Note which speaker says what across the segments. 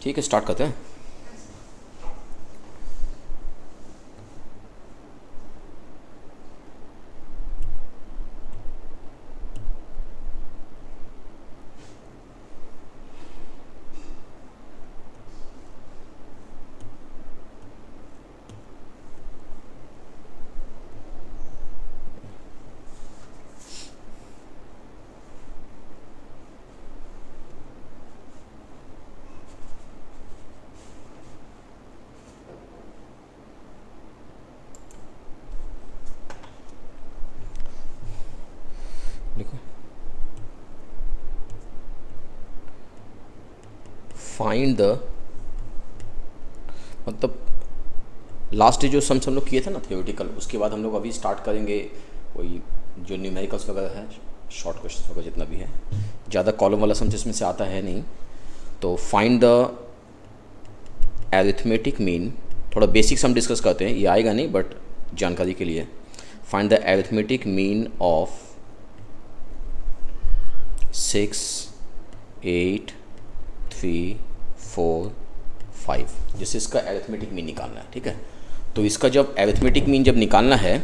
Speaker 1: ठीक है, स्टार्ट करते हैं। देखो, फाइंड द, मतलब लास्ट जो सम्स हम लोग किए थे ना थियोरेटिकल, उसके बाद हम लोग अभी स्टार्ट करेंगे वही जो न्यूमेरिकल्स वगैरह है, शॉर्ट क्वेश्चन वगैरह जितना भी है। ज़्यादा कॉलम वाला सम्स इसमें से आता है नहीं। तो फाइंड द एरिथमेटिक मीन, थोड़ा बेसिक सम डिस्कस करते हैं, ये आएगा नहीं बट जानकारी के लिए। Find the arithmetic mean of 6, 8, 3, 4, 5, जैसे इसका एरिथमेटिक मीन निकालना है। ठीक है, तो इसका जब एरिथमेटिक मीन जब निकालना है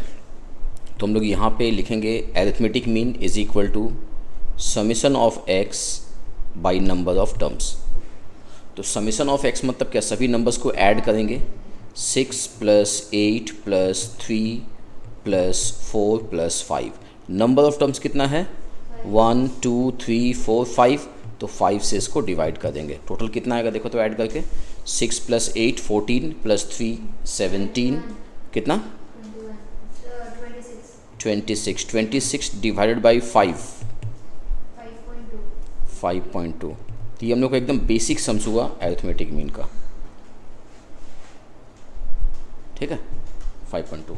Speaker 1: तो हम लोग यहाँ पे लिखेंगे arithmetic mean is equal to summation of X by number of terms. तो समीशन ऑफ एक्स मतलब क्या, सभी नंबर्स को ऐड करेंगे, 6 + 8 + 3 + 4 + 5। नंबर ऑफ टर्म्स कितना है, 1 2 3 4 5, तो 5 से इसको डिवाइड कर देंगे। टोटल कितना आएगा देखो तो ऐड करके, 6 + 8 14 + 3 17, कितना 26, 26 डिवाइडेड बाई 5.2। तो ये हम लोग का एकदम बेसिक सम्स हुआ अरिथमेटिक मीन का। ठीक है, 5.2।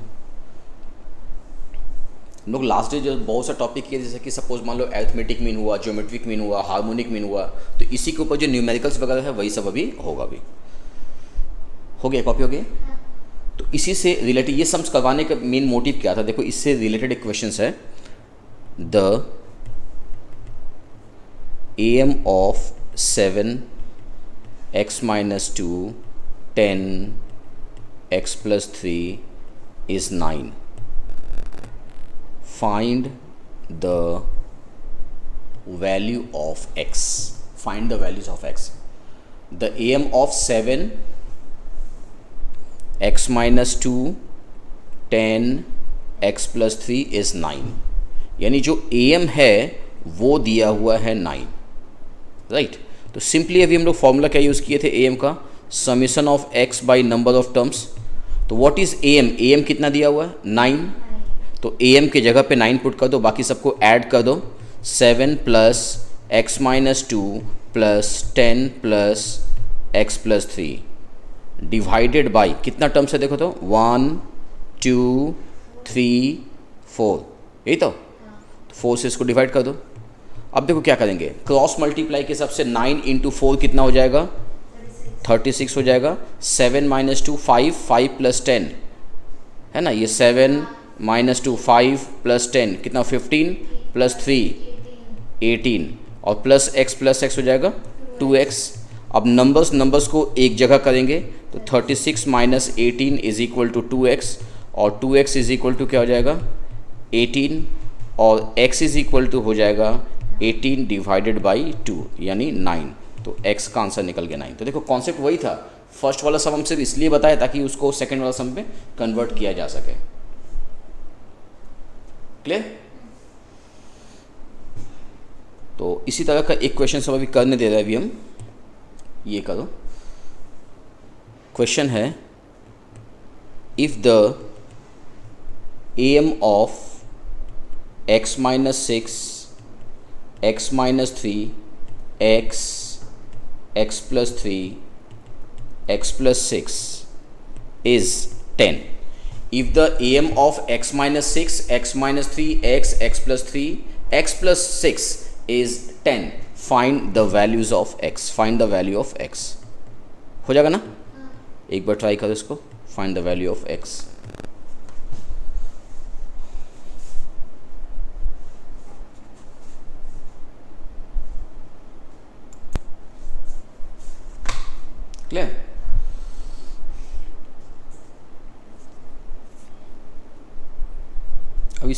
Speaker 1: हम लोग लास्ट डे जो बहुत सा टॉपिक किए, जैसे कि सपोज मान लो अरिथमेटिक मीन हुआ, ज्योमेट्रिक मीन हुआ, हार्मोनिक मीन हुआ, तो इसी के ऊपर जो न्यूमेरिकल्स वगैरह है वही सब अभी होगा। अभी हो गया, कॉपी हो गया। तो इसी से रिलेटेड ये सम्स करवाने का मेन मोटिव क्या था, देखो इससे रिलेटेड एक क्वेश्चन है, the AM of 7 x - 2 10 x + 3 is 9. Find the value of x. Find the values of x. The AM of 7 x - 2 10 x + 3 is 9। यानी जो AM है वो दिया हुआ है 9, राइट। तो सिंपली अभी हम लोग फॉर्मूला क्या यूज़ किए थे AM का, summation of x by number of terms. तो व्हाट इज़ AM, AM कितना दिया हुआ है 9, तो AM के जगह पे 9 पुट कर दो, बाकी सबको ऐड कर दो, 7 + x - 2 + 10 + x + 3 डिवाइडेड बाई कितना टर्म्स है देखो तो, 1 2 3 4, यही तो 4 से इसको डिवाइड कर दो। अब देखो क्या करेंगे, क्रॉस मल्टीप्लाई के हिसाब से 9 × 4 कितना हो जाएगा, 36 हो जाएगा। 7 - 2 5, 5 + 10 है ना, ये 7 - 2 5 + 10 कितना, 15 + 3 18, और प्लस x हो जाएगा 2x। अब नंबर्स को एक जगह करेंगे तो 36 - 18 = 2x, और 2x = क्या हो जाएगा 18, और x हो जाएगा 18 डिवाइडेड बाई 2 यानी 9। तो x का आंसर निकल गया 9। तो देखो कॉन्सेप्ट वही था, फर्स्ट वाला सम हम सिर्फ इसलिए बताया ताकि उसको सेकंड वाला सम पे कन्वर्ट किया जा सके। क्लियर। तो इसी तरह का एक क्वेश्चन सब अभी करने दे रहे हैं। अभी हम ये करो, क्वेश्चन है, if the AM of x - 6 x - 3 x x + 3 x + 6 is 10. If the AM of x - 6 x - 3 x x + 3 x + 6 is 10, find the values of x. Find the value of x. हो जाएगा ना, एक बार try करो इसको, find the value of x.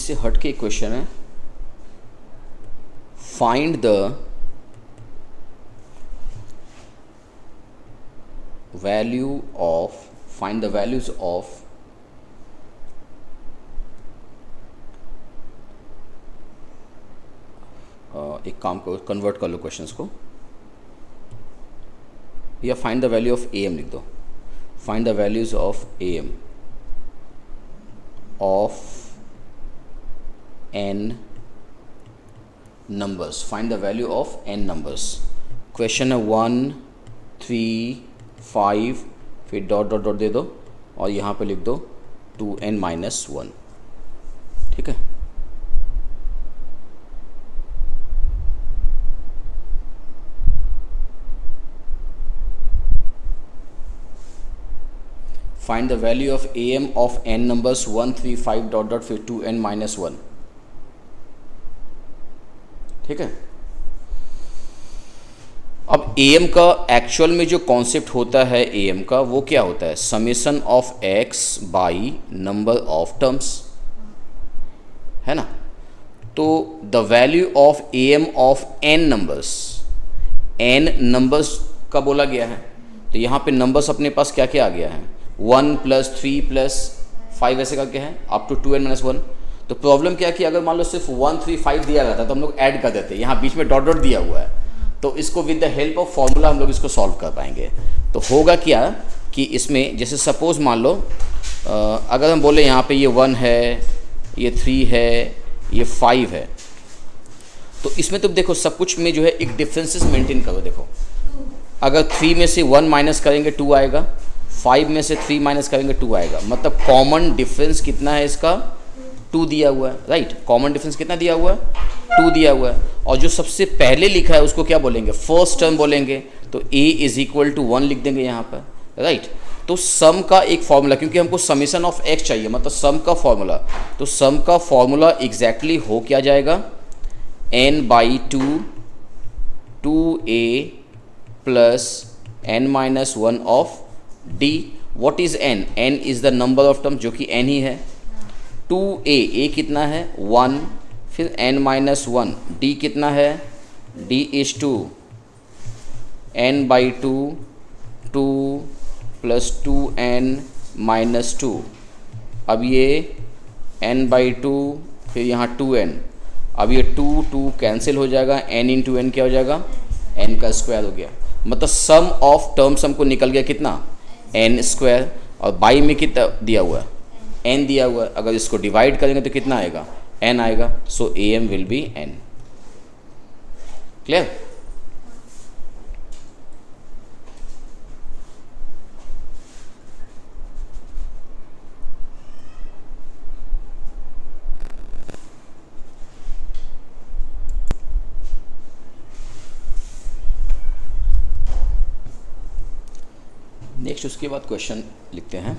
Speaker 1: इससे हट के question है, find the value of, find the values of एक काम करो, कन्वर्ट कर लो क्वेश्चंस को, या find the value of A M लिख दो, find the values of A M of N numbers, find the value of N numbers. Question है 1, 3, 5, फिर डॉट डॉट डॉट दे दो और यहाँ पे लिख दो 2n-1, ठीक है। Find the value of A M of N numbers 1, 3, 5 dot dot फिर 2n-1, ठीक है। अब ए एम का एक्चुअल में जो कॉन्सेप्ट होता है ए एम का, वो क्या होता है, summation of X by number of terms, है ना। तो the value of A M of N numbers, N numbers का बोला गया है, तो यहाँ पे नंबर्स अपने पास क्या क्या आ गया है, 1 + 3 + 5 ऐसे करके है अप टू 2n-1। तो प्रॉब्लम क्या कि अगर मान लो सिर्फ 1, 3, 5 दिया रहता तो हम लोग ऐड कर देते, यहाँ बीच में डॉट डॉट दिया हुआ है, तो इसको with the help of formula हम लोग इसको सॉल्व कर पाएंगे। तो होगा क्या कि इसमें जैसे सपोज मान लो अगर हम बोले यहाँ पे ये 1 है, ये 3 है, ये 5 है, तो इसमें तुम देखो सब कुछ में जो है एक डिफरेंसेस मेंटेन करो। देखो अगर 3 में से 1 माइनस करेंगे 2 आएगा, 5 में से 3 माइनस करेंगे 2 आएगा, मतलब कॉमन डिफरेंस कितना है इसका, 2 दिया हुआ है, राइट। कॉमन डिफरेंस कितना दिया हुआ है, 2 दिया हुआ है। और जो सबसे पहले लिखा है उसको क्या बोलेंगे, फर्स्ट टर्म बोलेंगे, तो a = 1 लिख देंगे यहाँ पर, राइट। तो सम का एक फॉर्मूला, क्योंकि हमको समेशन ऑफ x चाहिए, मतलब सम का फॉर्मूला, तो सम का फॉर्मूला एग्जैक्टली हो क्या जाएगा, n/2 2a + n-1 of d। What is n, n is the number of term, जो कि n ही है। 2a, a कितना है 1, फिर n-1, d कितना है, d इज 2, n/2 2 + 2n-2। अब ये n/2 फिर यहाँ 2n, अब ये 2 2 कैंसिल हो जाएगा, n × n क्या हो जाएगा, n का स्क्वायर हो गया। मतलब सम ऑफ टर्म्स हमको निकल गया कितना, n², और बाई में कितना दिया हुआ है, n दिया हुआ है। अगर इसको डिवाइड करेंगे तो कितना आएगा, n आएगा। So A M will be n। Clear. Next उसके बाद क्वेश्चन लिखते हैं,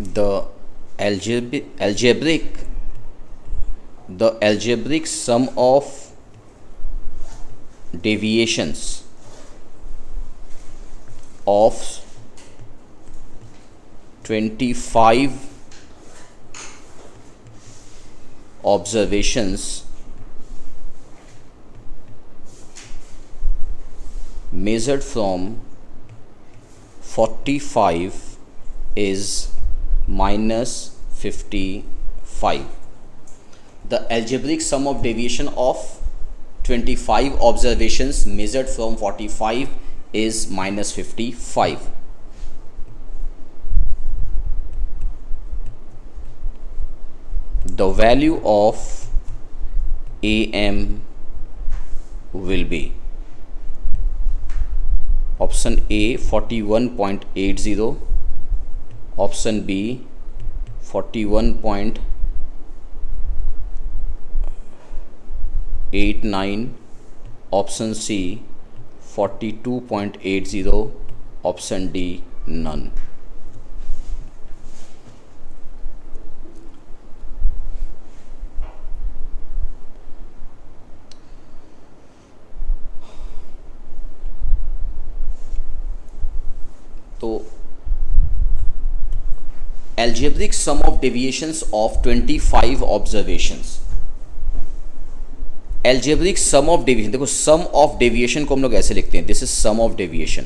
Speaker 1: the algebraic sum of deviations of 25 observations measured from 45 is -55. The algebraic sum of deviation of 25 observations measured from 45 is -55. The value of AM will be option A 41.80, option B 41.89, option C 42.80, option D none. तो algebraic sum of deviations of 25 observations. algebraic sum of deviation, देखो sum of deviation को हम लोग ऐसे लिखते हैं, this is sum of deviation.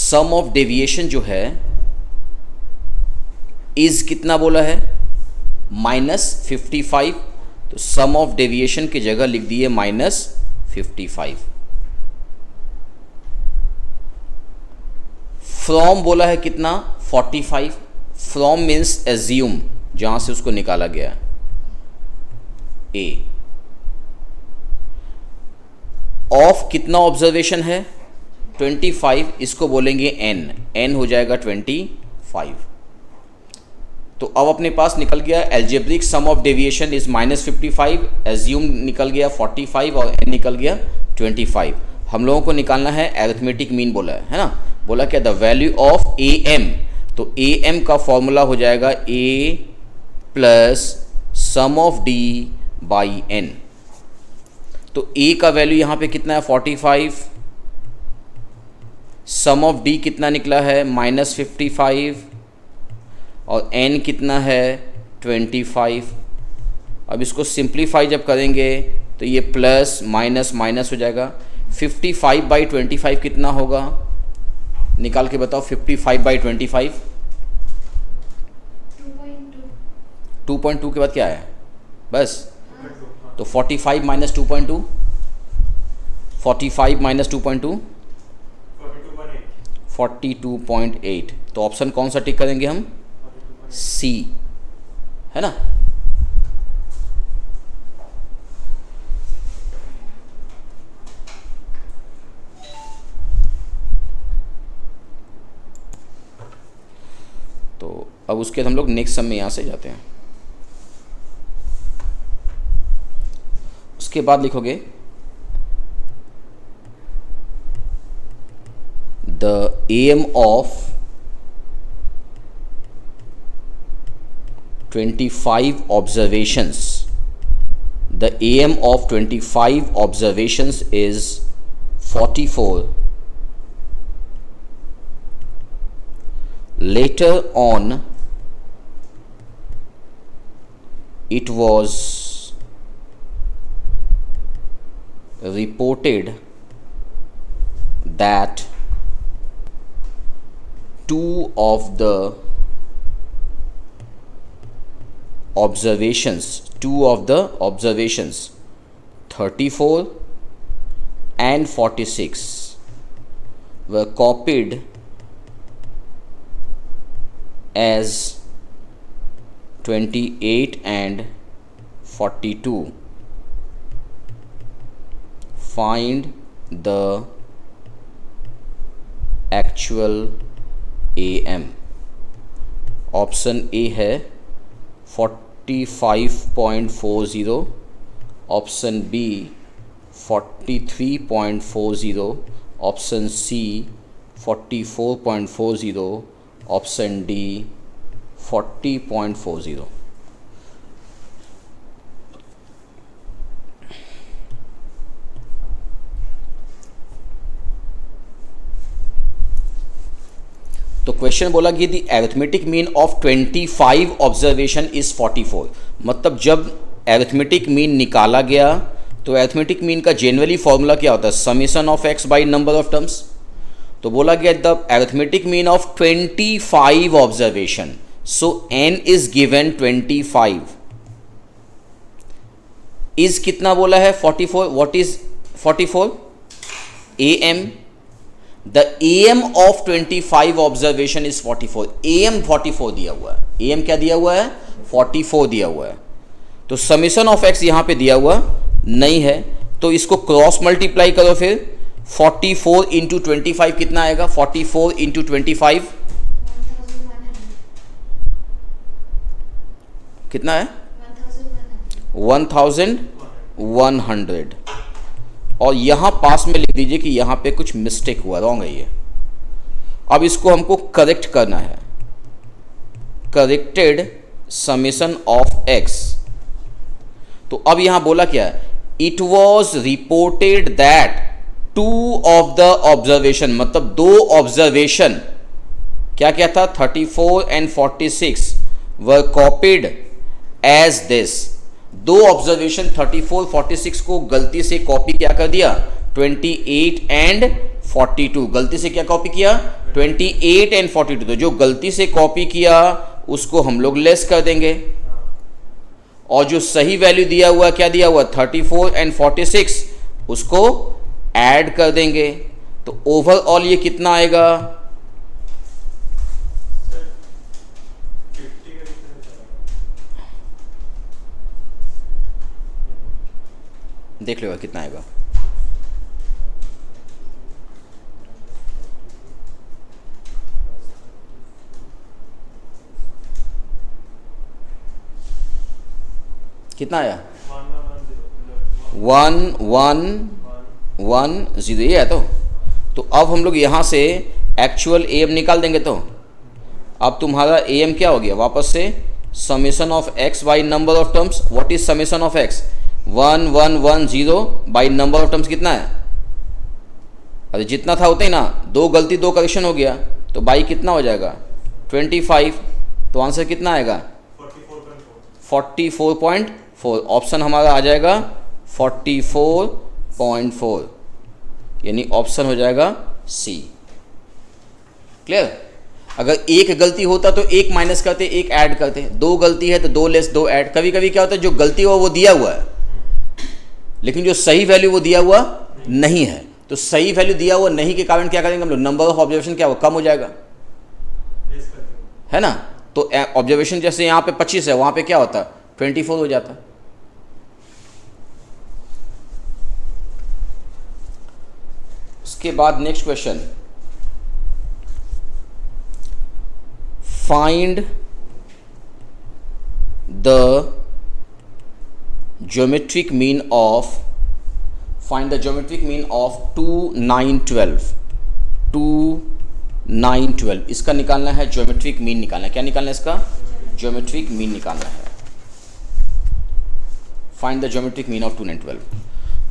Speaker 1: sum of deviation जो है is कितना बोला है, -55. तो sum of deviation की जगह लिख दिए -55. from बोला है कितना, 45. from मीन्स assume, जहां से उसको निकाला गया a. ऑफ कितना ऑब्जर्वेशन है, 25. इसको बोलेंगे n हो जाएगा 25. तो अब अपने पास निकल गया algebraic sum of deviation is -55, assume निकल गया 45 और n निकल गया 25. हम लोगों को निकालना है एरिथमेटिक मीन बोला है ना, बोला क्या, the value of A M. तो ए एम का फॉर्मूला हो जाएगा a plus sum of d by n. तो a का वैल्यू यहाँ पे कितना है, 45. सम ऑफ d कितना निकला है, -55. और n कितना है, 25. अब इसको सिंप्लीफाई जब करेंगे तो ये प्लस माइनस माइनस हो जाएगा. 55/25 कितना होगा, निकाल के बताओ. 55/25 2.2 के बाद क्या है, बस. तो 45 माइनस 2.2, 45 माइनस 2.2 42.8. तो ऑप्शन कौन सा टिक करेंगे हम, सी, है ना. तो अब उसके बाद हम लोग नेक्स्ट सम में यहां से जाते हैं. उसके बाद लिखोगे the AM of 25 observations. The AM of 25 observations is 44. Later on, it was reported that two of the observations 34 and 46 were copied as 28 and 42. Find the actual AM. Option A है 45.40, option B 43.40, option C 44.40, option D 40.40. तो question बोला कि the arithmetic mean of 25 observation is 44. मतलब जब arithmetic mean निकाला गया तो arithmetic mean का जनरली फॉर्मूला क्या होता है, summation of X by number of terms. तो बोला गया the arithmetic mean of 25 observation, so n is given 25. Is कितना बोला है, 44. What is 44, AM. The AM of 25 observation is 44. AM 44 दिया हुआ है. AM क्या दिया हुआ है, 44 दिया हुआ है. तो समीशन ऑफ एक्स यहां पे दिया हुआ नहीं है, तो इसको क्रॉस मल्टीप्लाई करो फिर. 44 इंटू 25 कितना आएगा, 44 इंटू 25 कितना है, 1100. और यहां पास में लिख दीजिए कि यहां पे कुछ मिस्टेक हुआ, रॉन्ग है ये. अब इसको हमको करेक्ट करना है. Corrected summation of X. तो अब यहां बोला क्या, it was reported that 2 of the observation, मतलब 2 ऑब्जर्वेशन क्या क्या था, 34 and 46 were copied as this. दो ऑब्जर्वेशन 34 46 को गलती से कॉपी क्या कर दिया, 28 एंड 42 गलती से क्या कॉपी किया, 28 एंड 42। तो जो गलती से कॉपी किया उसको हम लोग लेस कर देंगे, और जो सही वैल्यू दिया हुआ क्या दिया हुआ 34 एंड 46 उसको ऐड कर देंगे। तो ओवरऑल ये कितना आएगा, देख लो कितना आएगा। कितना आया, 1110 ये है। तो अब हम लोग यहाँ से एक्चुअल एम निकाल देंगे। तो अब तुम्हारा एम क्या हो गया, वापस से summation of X by number of terms. What is summation of x, 1110 by number of terms कितना है, अरे जितना था उतना ही ना, दो गलती दो करेक्शन हो गया, तो बाई कितना हो जाएगा 25। तो आंसर कितना आएगा 44.4। ऑप्शन हमारा आ जाएगा 44.4, यानी ऑप्शन हो जाएगा सी। क्लियर। अगर एक गलती होता तो एक माइनस करते, एक ऐड करते, दो गलती है तो दो लेस दो ऐड। कभी कभी क्या होता है जो गलती हो वो दिया हुआ है लेकिन जो सही वैल्यू वो दिया हुआ नहीं है, तो सही वैल्यू दिया हुआ नहीं के कारण क्या करेंगे हम लोग, नंबर ऑफ ऑब्जर्वेशन क्या हो कम हो जाएगा, है ना। तो ऑब्जर्वेशन जैसे यहाँ पे 25 है, वहां पे क्या होता 24 हो जाता। उसके बाद next question, find the geometric mean of 2, 9, 12। इसका निकालना है ज्योमेट्रिक मीन निकालना है। क्या निकालना है इसका, ज्योमेट्रिक मीन निकालना है। Find the geometric mean of 2, 9, 12।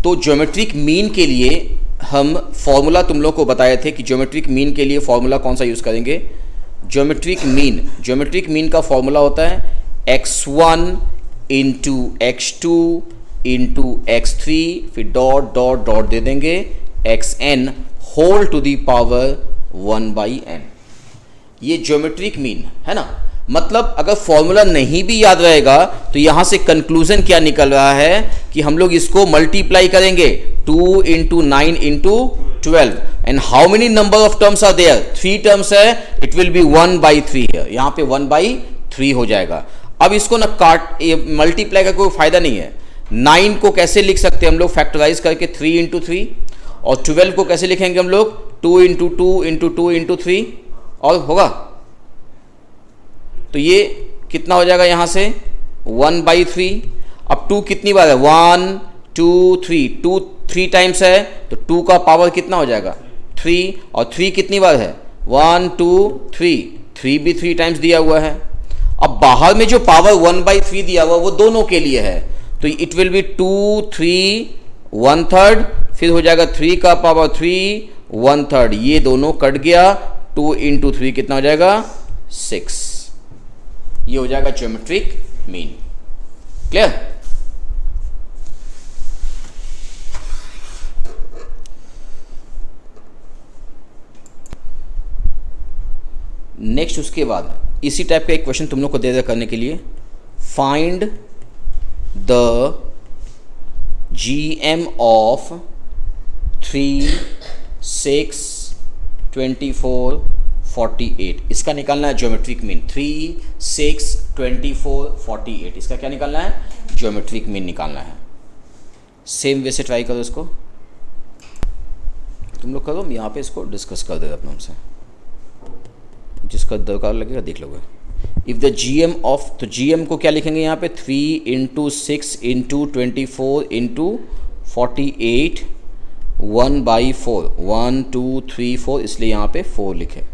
Speaker 1: तो ज्योमेट्रिक मीन के लिए हम फॉर्मूला तुम लोग को बताए थे कि ज्योमेट्रिक मीन के लिए फॉर्मूला कौन सा यूज करेंगे। ज्योमेट्रिक मीन का फॉर्मूला होता है x1 into x2 into x3, फिर डॉट डॉट डॉट दे देंगे xn whole to the power 1/n। ये ज्योमेट्रिक मीन है ना। मतलब अगर फॉर्मूला नहीं भी याद रहेगा तो यहां से कंक्लूजन क्या निकल रहा है कि हम लोग इसको मल्टीप्लाई करेंगे 2 into 9 into 12। And how many number of terms are there, 3 terms है, इट विल बी 1/3 है, यहां पे 1/3 हो जाएगा। अब इसको ना मल्टीप्लाई का कोई फायदा नहीं है। 9 को कैसे लिख सकते हैं हम लोग, फैक्टराइज करके 3 इंटू 3, और 12 को कैसे लिखेंगे हम लोग 2 इंटू 2 इंटू 2 इंटू 3, और होगा। तो ये कितना हो जाएगा यहां से 1/3। अब 2 कितनी बार है, 1 2 3, 2 3 टाइम्स है, तो 2 का पावर कितना हो जाएगा 3, और 3 कितनी बार है 1 2 3, 3 भी 3 टाइम्स दिया हुआ है। अब बाहर में जो पावर 1/3 दिया हुआ वो दोनों के लिए है, तो इट विल बी 2 3 1/3, फिर हो जाएगा 3 का पावर 3 1/3, ये दोनों कट गया, 2 इंटू 3 कितना हो जाएगा 6। ये हो जाएगा ज्योमेट्रिक मीन। क्लियर। नेक्स्ट उसके बाद इसी टाइप का एक क्वेश्चन तुम लोग को दे दे करने के लिए, फाइंड द GM ऑफ 3 6 24 48। इसका निकालना है ज्योमेट्रिक मीन। 3 6 24 48 इसका क्या निकालना है, ज्योमेट्रिक मीन निकालना है। सेम वे से ट्राई करो इसको, तुम लोग करो, यहाँ पे इसको डिस्कस कर दे अपने हमसे, जिसका दरकार लगेगा देख लोगे। इफ़ द GM ऑफ, तो GM को क्या लिखेंगे यहाँ पे 3 इंटू 6 इंटू 24 इंटू 48 1/4, 1 2 3 4, इसलिए यहाँ पे 4 लिखे।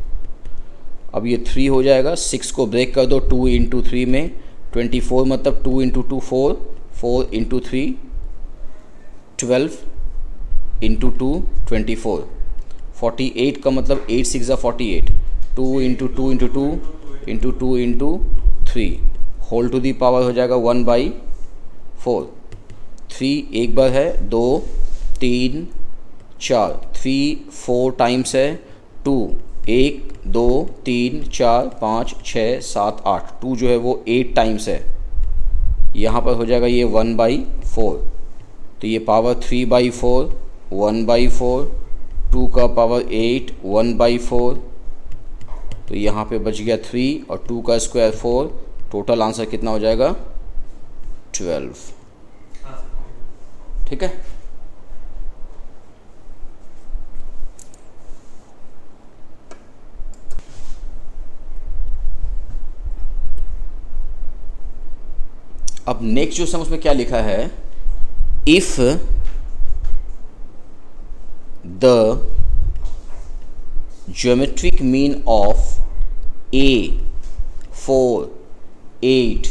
Speaker 1: अब ये 3 हो जाएगा, 6 को ब्रेक कर दो 2 इंटू 3 में, 24 मतलब 2 इंटू 2 4, 4 इंटू 3 12 इंटू 2 24, 48 का मतलब 8 6 48, 2 into two into two into two into three, whole to the power हो जाएगा 1/4। 3 एक बार है, 2 3 4, 3 4 टाइम्स है 2, 1 2 3 4 5 6 7 8, 2 जो है वो 8 टाइम्स है, यहाँ पर हो जाएगा ये 1/4। तो ये पावर 3/4, 1/4, 2 का पावर 8, 1/4, तो यहाँ पे बच गया 3 और 2 का स्क्वायर 4, टोटल आंसर कितना हो जाएगा 12। ठीक है। अब नेक्स्ट जो सम उसमें क्या लिखा है, if the geometric mean of A4 8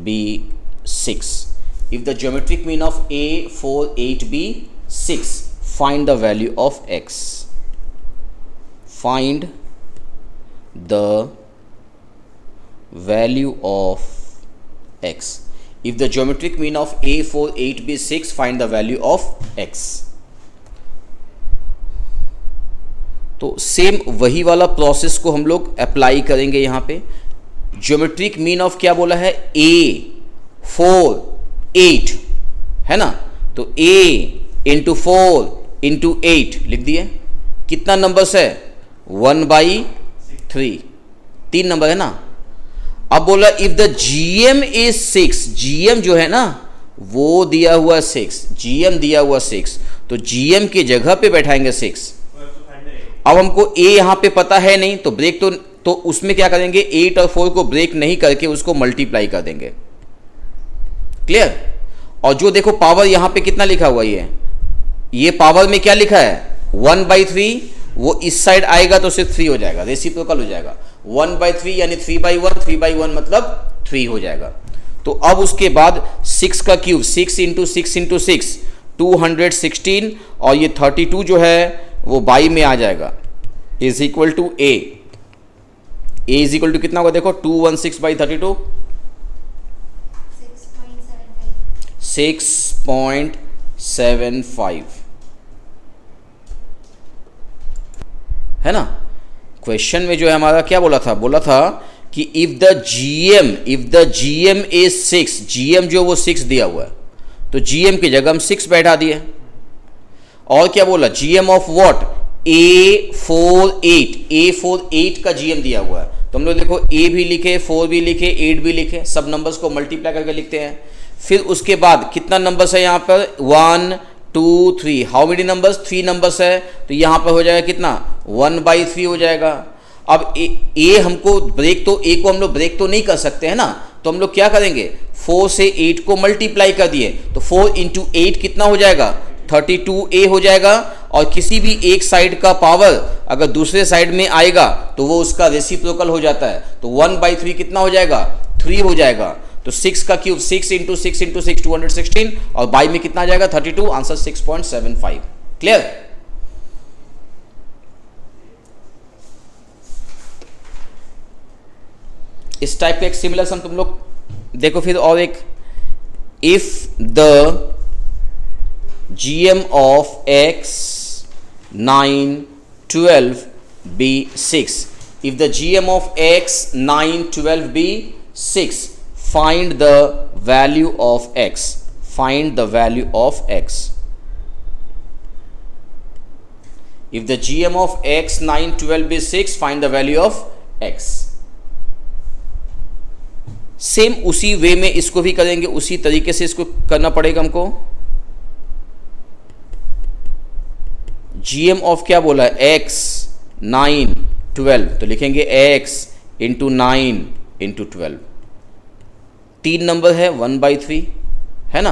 Speaker 1: be 6, if the geometric mean of A4 8 be 6, find the value of x. Find the value of x. If the geometric mean of A4 8 be 6, find the value of x. तो same वही वाला process को हम लोग apply करेंगे यहाँ पे। Geometric mean of क्या बोला है, A4 8 है ना, तो A इंटू 4 इंटू 8 लिख दिए। कितना नंबर्स है, 1/3, 3 नंबर है ना। अब बोला if the GM is 6, GM जो है ना वो दिया हुआ 6, GM दिया हुआ 6, तो GM की जगह पे बैठाएंगे 6। अब हमको A यहाँ पे पता है नहीं, तो ब्रेक तो उसमें क्या करेंगे, 8 और 4 को ब्रेक नहीं करके उसको मल्टीप्लाई कर देंगे। क्लियर। और जो देखो पावर यहाँ पे कितना लिखा हुआ ये पावर में क्या लिखा है 1/3, वो इस साइड आएगा तो सिर्फ 3 हो जाएगा, रेसिप्रोकल हो जाएगा। 1/3 यानी 3/1, 3/1 मतलब 3 हो जाएगा। तो अब उसके बाद 6 का क्यूब, 6 इंटू 6 इंटू 6 216, और ये 32 जो है वो बाई में आ जाएगा, is equal to A is equal to कितना होगा देखो, 216/32 6.75 है ना। क्वेश्चन में जो है हमारा क्या बोला था कि if the GM is 6, GM जो वो 6 दिया हुआ है, तो GM की जगह हम 6 बैठा दिए। और क्या बोला, GM ऑफ व्हाट, A4 8 का GM दिया हुआ है, तो हम लोग देखो A भी लिखे, 4 भी लिखे, 8 भी लिखे, सब नंबर्स को मल्टीप्लाई करके लिखते हैं। फिर उसके बाद कितना नंबर्स है यहाँ पर, 1 2 3, हाउ मेनी नंबर्स, 3 नंबर्स है, तो यहाँ पर हो जाएगा कितना 1/3 हो जाएगा। अब A हमको ब्रेक, तो A को हम लोग ब्रेक तो नहीं कर सकते हैं ना, तो हम लोग क्या करेंगे, 4 से 8 को मल्टीप्लाई कर दिए, तो 4 इंटू 8 कितना हो जाएगा 32A हो जाएगा। और किसी भी एक साइड का पावर अगर दूसरे साइड में आएगा तो वो उसका रेसिप्रोकल हो जाता है, तो 1/3 कितना हो जाएगा 3 हो जाएगा। तो 6 का क्यूब 6 इंटू 6 इंटू 6 216, और बाई में कितना आ जाएगा 32, आंसर 6.75। क्लियर। इस टाइप का एक सिमिलर सम तुम लोग देखो। फिर और एक, if the GM of x 9 12 be 6, if the GM of x 9 12 be 6, find the value of x. Find the value of x. If the GM of x 9 12 be 6, find the value of x. Same उसी वे में इसको भी करेंगे, उसी तरीके से इसको करना पड़ेगा हमको। GM ऑफ क्या बोला है, x 9 12, तो लिखेंगे x इंटू 9 इंटू 12, 3 नंबर है 1/3 है ना।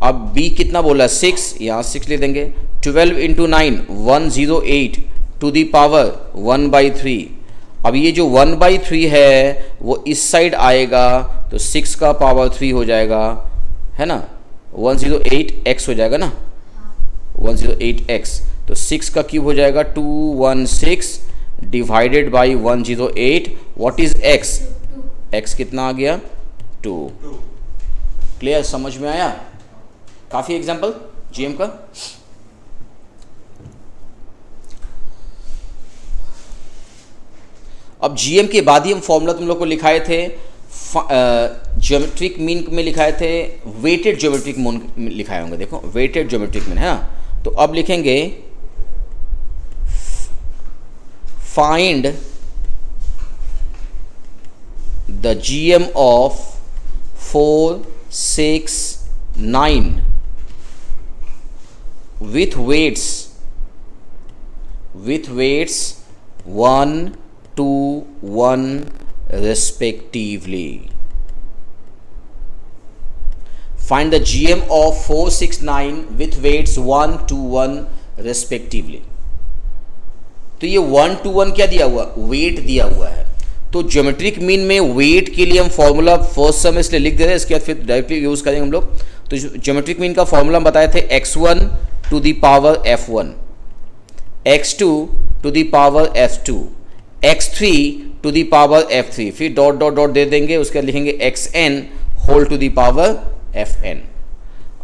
Speaker 1: अब B कितना बोला 6, यहाँ 6 ले देंगे। 12 इंटू 9 108 टू दी पावर 1/3। अब ये जो 1/3 है वो इस साइड आएगा, तो 6 का पावर 3 हो जाएगा है ना, 108x हो जाएगा ना, 108x, तो 6 का क्यूब हो जाएगा 216, divided by 108. What is x? x कितना आ गया? 2. क्लियर? समझ में आया? काफ़ी एग्जाम्पल जीएम का. अब जीएम के बाद ही हम फॉर्मूला तुम लोग को लिखाए थे, ज्योमेट्रिक मीन में लिखाए थे, वेटेड ज्योमेट्रिक मीन लिखाए होंगे. देखो वेटेड ज्योमेट्रिक मीन है ना. तो अब लिखेंगे find the GM of 4, 6, 9 with weights 1, 2, 1 respectively. Find the GM of 4, 6, 9 with weights 1, 2, 1 respectively. तो ये 1, 2, 1 क्या दिया हुआ? वेट दिया हुआ है. तो ज्योमेट्रिक मीन में वेट के लिए हम फॉर्मूला फर्स्ट सम इसलिए लिख दे रहे हैं, इसके बाद फिर डायरेक्टली यूज करेंगे हम लोग. तो ज्योमेट्रिक मीन का फॉर्मूला हम बताए थे x1 to the power f1, x2 to the power f2, x3 to the power f3, फिर डॉट डॉट डॉट दे देंगे, उसके बाद लिखेंगे xn whole to the power fn.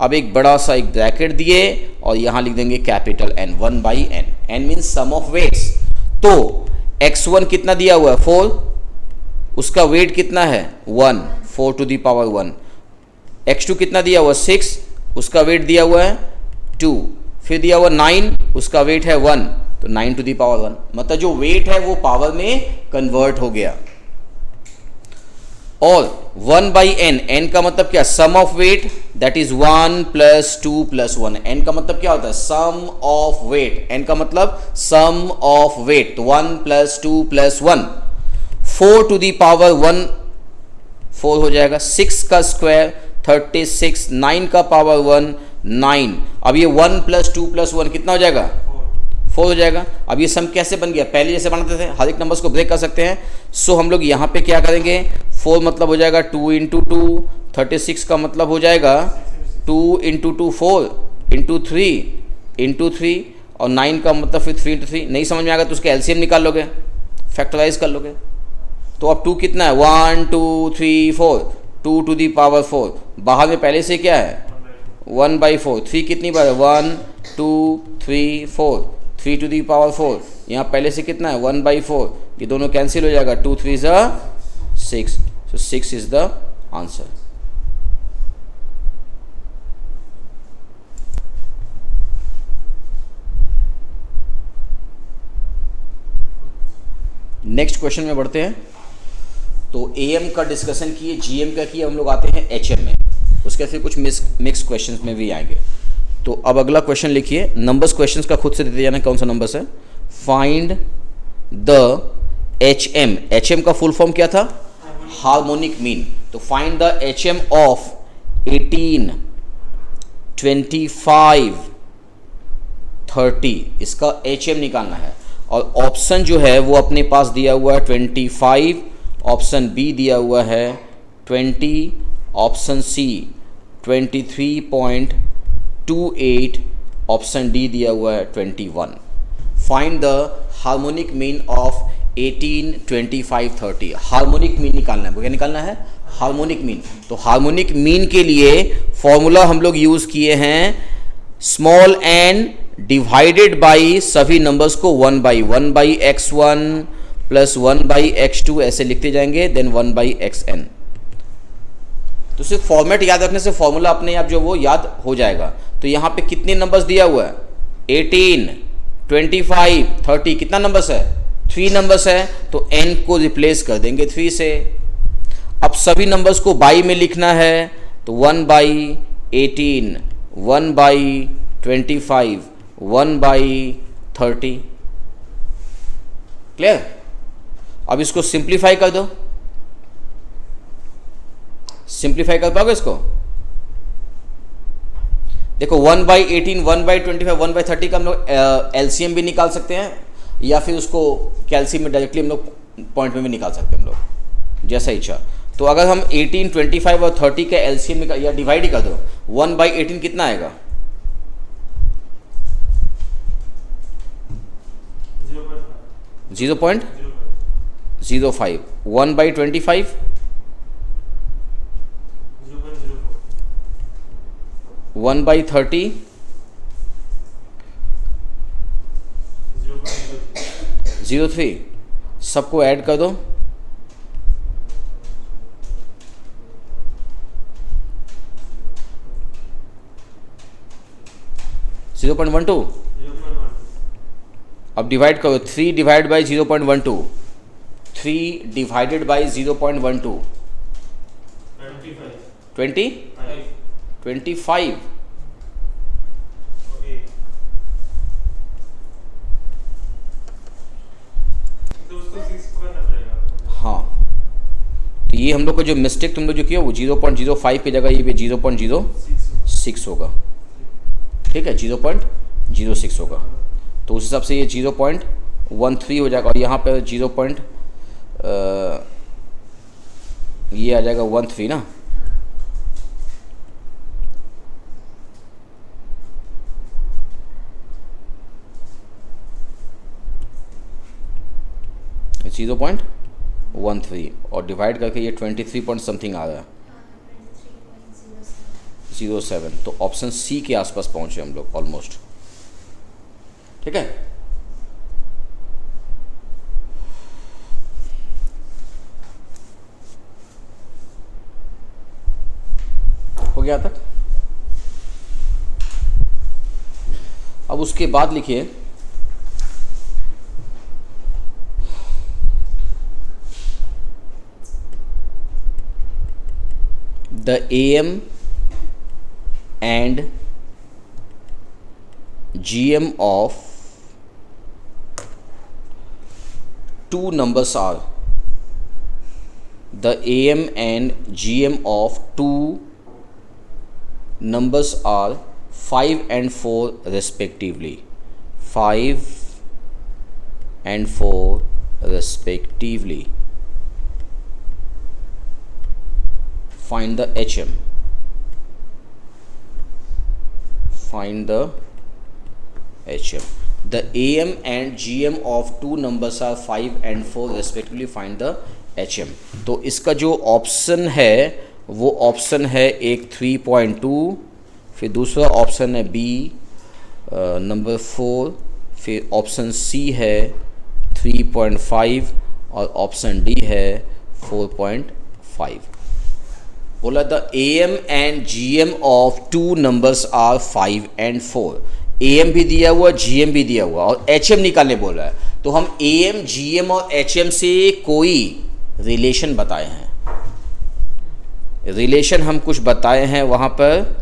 Speaker 1: अब एक बड़ा सा एक ब्रैकेट दिए और यहाँ लिख देंगे capital N, 1 by n. n means sum of weights. तो x1 कितना दिया हुआ है? 4. उसका वेट कितना है? 1, 4 टू द पावर 1. x2 कितना दिया हुआ? 6. उसका वेट दिया हुआ है 2. फिर दिया हुआ 9. उसका वेट है 1, तो 9 टू द पावर 1. मतलब जो वेट है वो पावर में कन्वर्ट हो गया. और 1 बाई n, n का मतलब क्या? Sum of weight, that is 1 plus 2 plus 1. n का मतलब क्या होता है? Sum of wait. n का मतलब सम ऑफ वेट. तो 1 plus 2 plus 1, 4 to the power 1 4 हो जाएगा. 6 का स्क्वायर 36, 9 का पावर 1 9. अब ये 1 प्लस 2 प्लस 1 कितना हो जाएगा? 4 हो जाएगा. अब ये सम कैसे बन गया? पहले जैसे बनाते थे, हर एक नंबर्स को ब्रेक कर सकते हैं. सो हम लोग यहाँ पे क्या करेंगे? 4 मतलब हो जाएगा 2 इंटू 2, 36 का मतलब हो जाएगा 2 इंटू 2 4 इंटू 3 इंटू 3, और 9 का मतलब फिर 3 इंटू 3. नहीं समझ में आएगा तो उसका एलसीएम निकाल लोगे, फैक्टराइज कर लोगे. तो अब 2 कितना है? 1 2 3 4, 2 टू दी पावर 4. बाहर में पहले से क्या है? 1 बाई 4. 3 कितनी बार है? 1 2 3 4, 3 टू दी पावर 4. यहाँ पहले से कितना है? 1 बाई 4. ये दोनों कैंसिल हो जाएगा. 2 3 ज़ा 6. सो 6 is the answer. Next question में बढ़ते हैं. तो एएम का डिस्कशन किए, जीएम का किए, हम लोग आते हैं एचएम में. उसके फिर कुछ मिक्स क्वेश्चंस में भी आएंगे. तो अब अगला क्वेश्चन लिखिए. नंबर्स क्वेश्चंस का खुद से देते जाना कौन सा नंबर्स है. Find the HM. एचएम का फुल फॉर्म क्या था? Harmonic mean. तो फाइंड द एचएम ऑफ 18, 25, 30. इसका एचएम निकालना है. और ऑप्शन जो है वो अपने पास दिया हुआ है 25, ऑप्शन बी दिया हुआ है 20, ऑप्शन सी 23.28, ऑप्शन डी दिया हुआ है 21. Find the harmonic mean of 18, 25, 30. Harmonic mean निकालना है. क्या निकालना है? Harmonic mean. तो हार्मोनिक मीन के लिए फॉर्मूला हम लोग यूज किए हैं स्मॉल एन डिवाइडेड बाई सभी नंबर्स को 1 by x1 plus 1 by x2 ऐसे लिखते जाएंगे, देन 1 बाई xn. तो सिर्फ फॉर्मेट याद रखने से फॉर्मूला अपने आप जो वो याद हो जाएगा. तो यहाँ पे कितने नंबर्स दिया हुआ है? 18, 25, 30. कितना नंबर्स है? 3 नंबर्स है. तो n को रिप्लेस कर देंगे 3 से. अब सभी नंबर्स को बाई में लिखना है. तो 1 बाई 18, 1 बाई 25, 1 बाई 30. क्लियर? अब इसको सिंप्लीफाई कर दो. सिंप्लीफाई कर पाओगे इसको? देखो 1 बाई 18, 1 बाई 25, 1 बाई 30 का हम लोग एलसीएम भी निकाल सकते हैं, या फिर उसको कैल्शियम में डायरेक्टली हम लोग पॉइंट में भी निकाल सकते हैं हम लोग, जैसा इच्छा. तो अगर हम 18, 25 और 30 का एलसीएम निकाल या डिवाइड ही कर दो, 1 बाई 18 कितना आएगा?
Speaker 2: 0.5.
Speaker 1: 0.05, 1/25, 1/30, 0.03, सबको ऐड कर दो, 0.12। अब डिवाइड करो, 3 डिवाइड बाई 0.12, 3 डिवाइडेड बाई 0.12, 25। हाँ, तो ये हम लोग का जो मिस्टेक तुम लोग जो किया वो 0.05 की जगह ये 0.06 होगा। ठीक है, 0.06 होगा, तो उस हिसाब से ये 0.13 हो जाएगा, और यहाँ पर ये आ जाएगा 13 ना। जीरो पॉइंट 13 और डिवाइड करके ये 23 पॉइंट समथिंग आ रहा है, 07। तो ऑप्शन सी के आसपास पहुंचे हम लोग ऑलमोस्ट। ठीक है, हो गया तक। अब उसके बाद लिखिए the AM and GM of two numbers are, the AM and GM of two numbers are 5 and 4 respectively, 5 and 4 respectively. Find the HM. Find the HM. The AM and GM of two numbers are 5 and 4 respectively. Find the HM. तो इसका जो option है वो option है एक 3.2, फिर दूसरा option है बी नंबर 4, फिर ऑप्शन सी है 3.5 और ऑप्शन डी है 4.5। बोला the AM and GM of two numbers are 5 and 4। AM भी दिया हुआ, GM भी दिया हुआ और HM निकालने बोल रहा है। तो हम AM, GM और HM से कोई रिलेशन बताए हैं, रिलेशन हम कुछ बताए हैं वहां पर।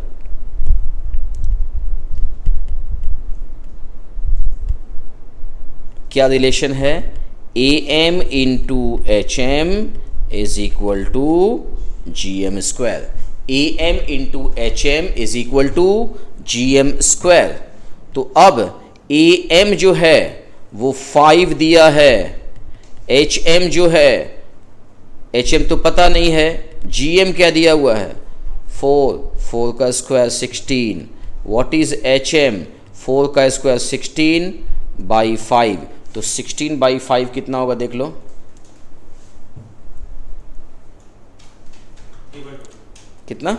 Speaker 1: क्या रिलेशन है? AM into HM is equal to GM square. AM into HM is equal to GM square. तो अब AM जो है वो 5 दिया है, HM जो है, HM तो पता नहीं है, GM क्या दिया हुआ है 4, 4 का स्क्वायर 16। What is HM? 4 का स्क्वायर 16 बाई 5। तो 16 बाई 5 कितना होगा देख लो, कितना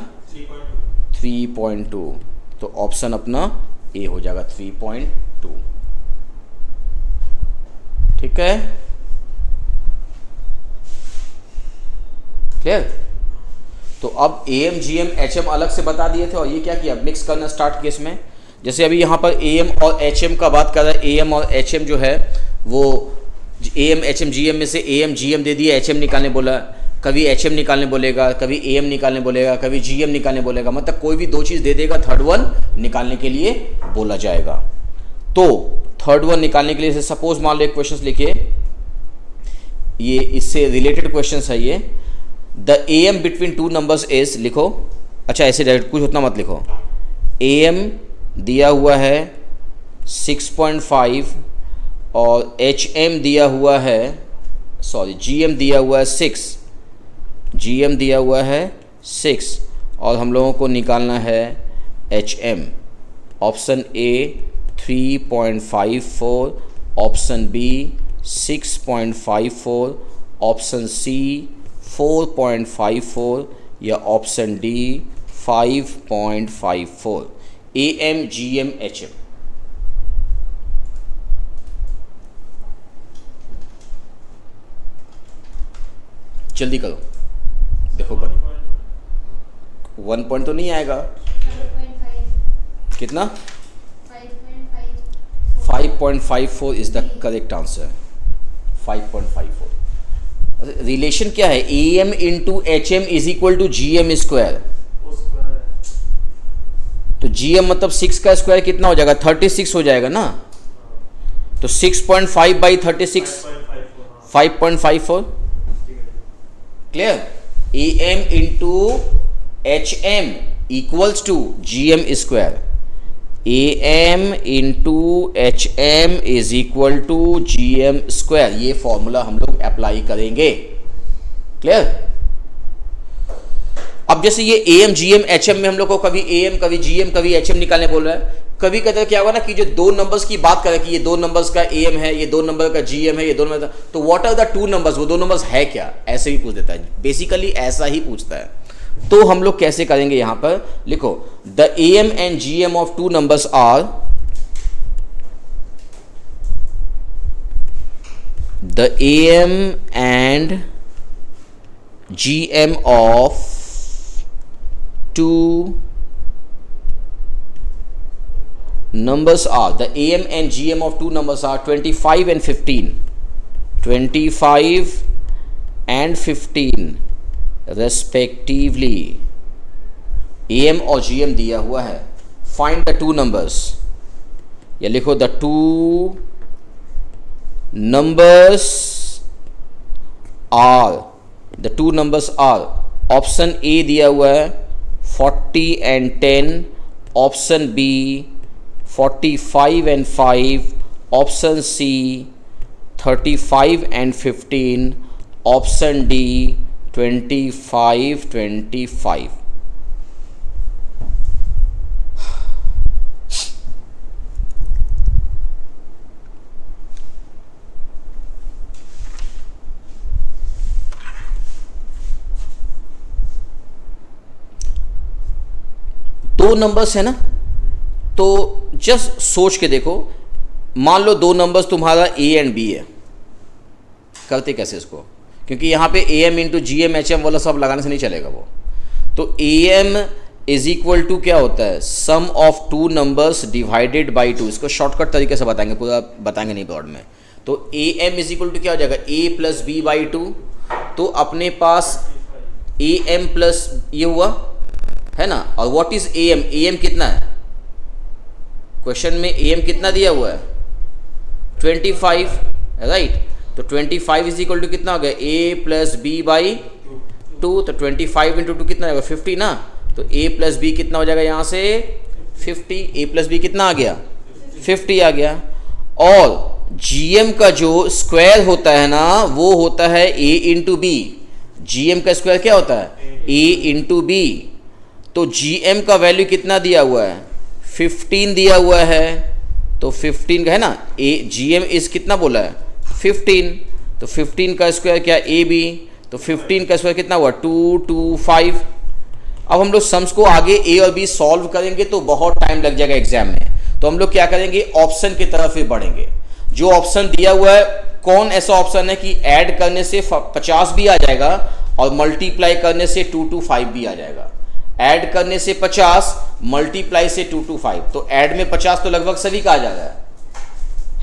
Speaker 1: 3.2। तो ऑप्शन अपना ए हो जाएगा 3.2। ठीक है, क्लियर? तो अब AM, GM, HM अलग से बता दिए थे और ये क्या किया, मिक्स करना स्टार्ट किया इसमें। जैसे अभी यहाँ पर AM और HM का बात कर रहा है, AM और HM जो है वो AM, HM, GM में से AM, GM दे दिया, HM निकालने बोला, कभी HM निकालने बोलेगा, कभी AM निकालने बोलेगा, कभी GM निकालने बोलेगा, मतलब कोई भी दो चीज़ दे देगा, थर्ड वन निकालने के लिए बोला जाएगा। तो थर्ड वन निकालने के लिए सपोज मान लो एक क्वेश्चन लिखिए, ये इससे रिलेटेड क्वेश्चन है ये। The AM between two numbers is, लिखो, अच्छा ऐसे डायरेक्ट कुछ उतना मत लिखो। AM दिया हुआ है 6.5 और HM दिया हुआ है, सॉरी GM दिया हुआ है 6, GM दिया हुआ है 6 और हम लोगों को निकालना है HM। Option A 3.54, option B 6.54, option C 4.54 या option D 5.54। AM GM HM। जल्दी करो, देखो बने 1 पॉइंट तो नहीं आएगा।
Speaker 2: 5.5।
Speaker 1: कितना?
Speaker 2: 5.5।
Speaker 1: 5.54 is the correct answer. 5.54। Relation क्या है? AM into HM is equal to GM square. तो GM मतलब 6 का स्क्वायर कितना हो जाएगा? 36 हो जाएगा ना। तो 6.5 by 36 5.54। Clear? AM into HM equals to GM square. AM into HM is equal to GM square. ये फॉर्मूला हम लोग अप्लाई करेंगे। क्लियर? अब जैसे ये AM GM HM में हम लोग को कभी AM कभी GM कभी HM निकालने बोल रहा है। कभी कभी क्या होगा ना कि जो दो नंबर्स की बात करें कि ये दो नंबर्स का AM है, ये दो नंबर का GM है, ये दो नंबर का, तो what are the two numbers, वो दो नंबर्स है क्या, ऐसे भी पूछ देता है। बेसिकली ऐसा ही पूछता है। तो हम लोग कैसे करेंगे? यहां पर लिखो the AM and GM of two numbers are the AM and GM of two numbers are the AM and GM of two numbers are 25 and 15 25 and 15 respectively। AM और GM दिया हुआ है। find the two numbers, या लिखो the two numbers are option A दिया हुआ है 40 and 10, option B 45 and 5, option C 35 and 15, option D 25। दो नंबर्स है ना, तो जस्ट सोच के देखो, मान लो दो नंबर्स तुम्हारा A एंड B है। करते कैसे इसको? क्योंकि यहाँ पे AM इंटू GM HM वाला सब लगाने से नहीं चलेगा वो। तो AM इज इक्वल टू क्या होता है? Sum of two numbers divided by two. इसको शॉर्टकट तरीके से बताएंगे, पूरा बताएंगे नहीं बोर्ड में। तो AM इज इक्वल टू क्या हो जाएगा? A plus B by two. तो अपने पास AM प्लस ये हुआ है ना। और व्हाट इज AM? AM कितना है क्वेश्चन में? AM कितना दिया हुआ है? 25, राइट। तो 25 इज इक्वल टू कितना हो गया? A plus B by two. तो 25 इंटू टू कितना होगा? 50 ना। तो A प्लस बी कितना हो जाएगा यहाँ से? 50। A प्लस बी कितना आ गया? 50 आ गया। और GM का जो स्क्वायर होता है ना, वो होता है A इंटू बी। GM का स्क्वायर क्या होता है? A into B. तो GM का वैल्यू कितना दिया हुआ है? 15 दिया हुआ है। तो 15 का है ना, GM इज कितना बोला है? 15। तो 15 का स्क्वायर क्या? AB। तो 15 का स्क्वायर कितना हुआ? 225। अब हम लोग सम्स को आगे A और B सॉल्व करेंगे तो बहुत टाइम लग जाएगा एग्जाम में। तो हम लोग क्या करेंगे? ऑप्शन की तरफ ही बढ़ेंगे। जो ऑप्शन दिया हुआ है, कौन ऐसा ऑप्शन है कि ऐड करने से 50 भी आ जाएगा और मल्टीप्लाई करने से 225 भी आ जाएगा। ऐड करने से 50, मल्टीप्लाई से 225। तो ऐड में 50 तो लगभग सभी का आ जा रहा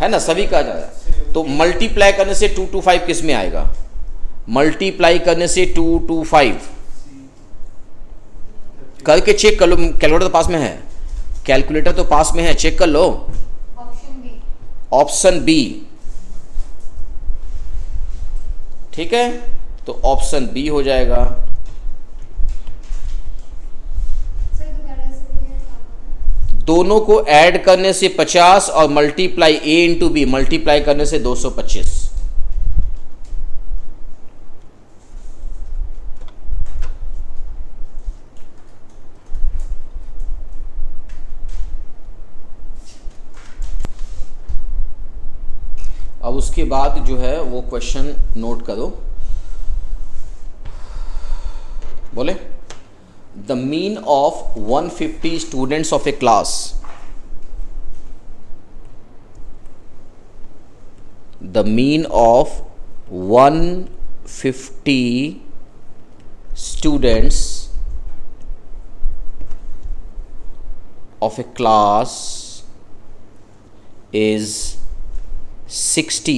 Speaker 1: है ना, सभी का आ जा रहा है। तो मल्टीप्लाई करने से 225 किस में आएगा? मल्टीप्लाई करने से 225 करके चेक कर लो। कैलकुलेटर तो पास में है, कैलकुलेटर तो पास में है, चेक कर लो। Option B. ठीक है, तो ऑप्शन बी हो जाएगा। दोनों को ऐड करने से 50 और multiply A into B multiply करने से 225। अब अब उसके बाद जो है वो क्वेश्चन नोट करो। बोले the mean of 150 students of A class, the mean of 150 students of a class is 60.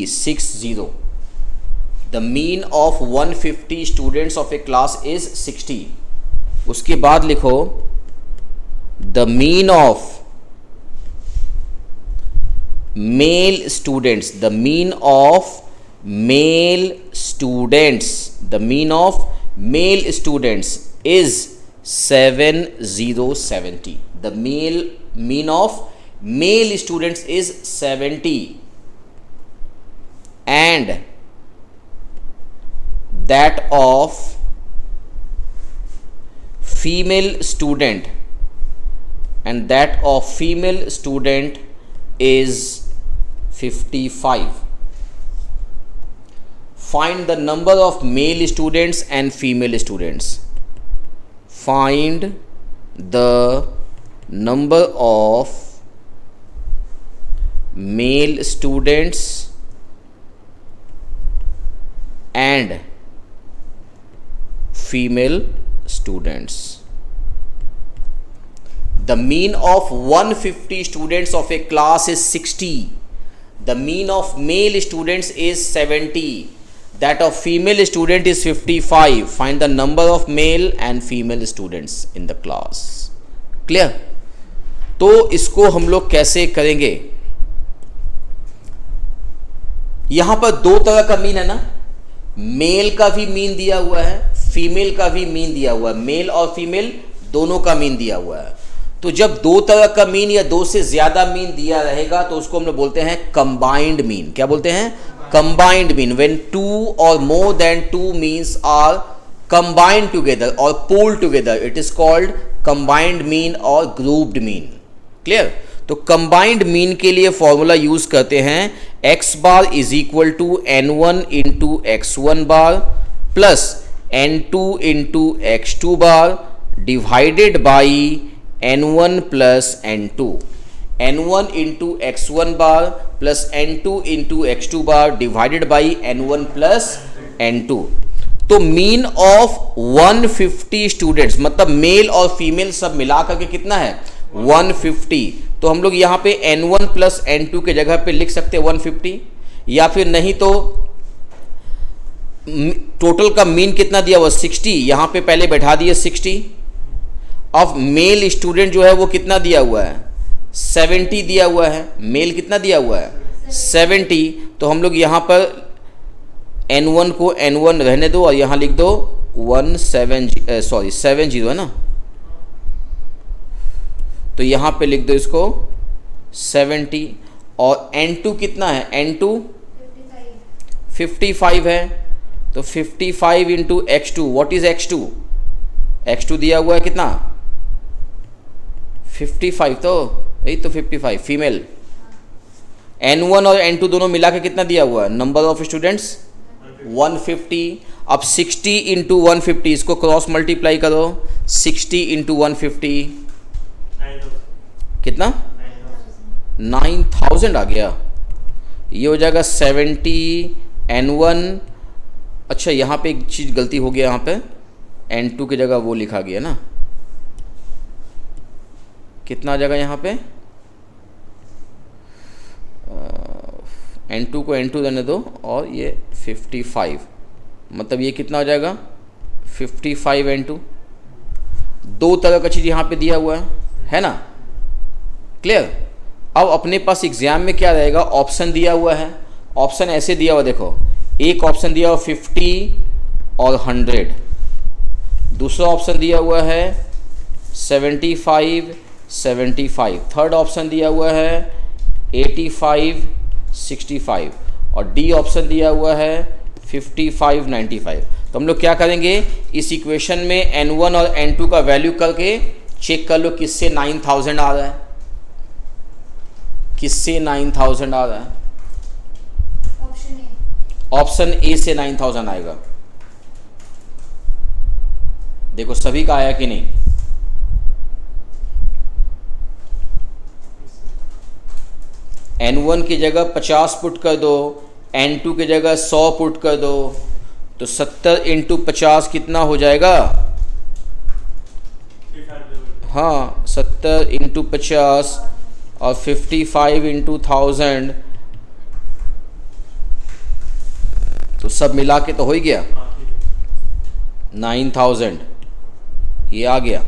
Speaker 1: The mean of 150 students of a class is 60. उसके बाद लिखो the mean of male students, the mean of male students, the mean of male students is 70. The mean of male students is 70 and that of female student is 55. Find the number of male students and female students. Find the number of male students and female students. The mean of 150 students of a class is 60. The mean of male students is 70. That of female student is 55. Find the number of male and female students in the class. Clear? तो इसको हम लोग कैसे करेंगे? यहां पर दो तरह का मीन है ना, मेल का भी मीन दिया हुआ है, फीमेल का भी मीन दिया हुआ है, मेल और फीमेल दोनों का मीन दिया हुआ है। तो जब दो तरह का मीन या दो से ज्यादा मीन दिया रहेगा तो उसको हम लोग बोलते हैं कंबाइंड मीन। क्या बोलते हैं? Combined mean. व्हेन टू और more than two means are combined together और pooled together, it is called combined mean और ग्रुप्ड मीन। क्लियर? तो कंबाइंड मीन के लिए फॉर्मूला यूज करते हैं x bar is equal to n1 into x1 bar plus n2 into x2 bar divided by n1 plus n2। n1 into x1 bar plus n2 into x2 bar divided by n1 plus n2। तो mean of 150 students मतलब mail और female सब मिला करके कितना है? 150। तो हम लोग यहाँ पे n1 प्लस n2 के जगह पे लिख सकते हैं 150, या फिर नहीं तो टोटल का मीन कितना दिया हुआ 60, यहाँ पे पहले बैठा दिए 60। अब मेल स्टूडेंट जो है वो कितना दिया हुआ है? 70 दिया हुआ है। मेल कितना दिया हुआ है? 70। तो हम लोग यहाँ पर n1 को n1 रहने दो और यहाँ लिख दो 70 है ना, तो यहाँ पे लिख दो इसको 70। और n2 कितना है? n2 55 है। तो 55 into x2, what is x2? x2 दिया हुआ है कितना? 55। तो यही तो 55 फीमेल। n1 और n2 दोनों मिला के कितना दिया हुआ है? Number of students 150। अब 60 इंटू 150 इसको क्रॉस मल्टीप्लाई करो। 60 इंटू 150 कितना? 9000 आ गया। ये हो जाएगा 70 n1। अच्छा यहाँ पे एक चीज़ गलती हो गया, यहाँ पे n2 की जगह वो लिखा गया ना, कितना आ जाएगा यहाँ पे? n2 को n2 रहने दो और ये 55, मतलब ये कितना हो जाएगा? 55 n2। दो तरह का चीज़ यहाँ पे दिया हुआ है ना। क्लियर? अब अपने पास एग्जाम में क्या रहेगा? ऑप्शन दिया हुआ है। ऑप्शन ऐसे दिया हुआ, देखो एक ऑप्शन दिया हुआ 50 और 100, दूसरा ऑप्शन दिया हुआ है 75 75, थर्ड ऑप्शन दिया हुआ है 85 65 और डी ऑप्शन दिया हुआ है 55 95। तो हम लोग क्या करेंगे, इस इक्वेशन में n1 और n2 का वैल्यू करके चेक कर लो किससे 9000 आ रहा है, किससे 9000 आ रहा है। ऑप्शन ए से 9000 आएगा। देखो सभी का आया कि नहीं? N1 की जगह 50 पुट कर दो, N2 की जगह 100 पुट कर दो, तो 70 इंटू 50 कितना हो जाएगा? हाँ, 70 इंटू 50 और 55 इंटू 1000, तो सब मिला के तो हो ही गया 9000, ये आ गया।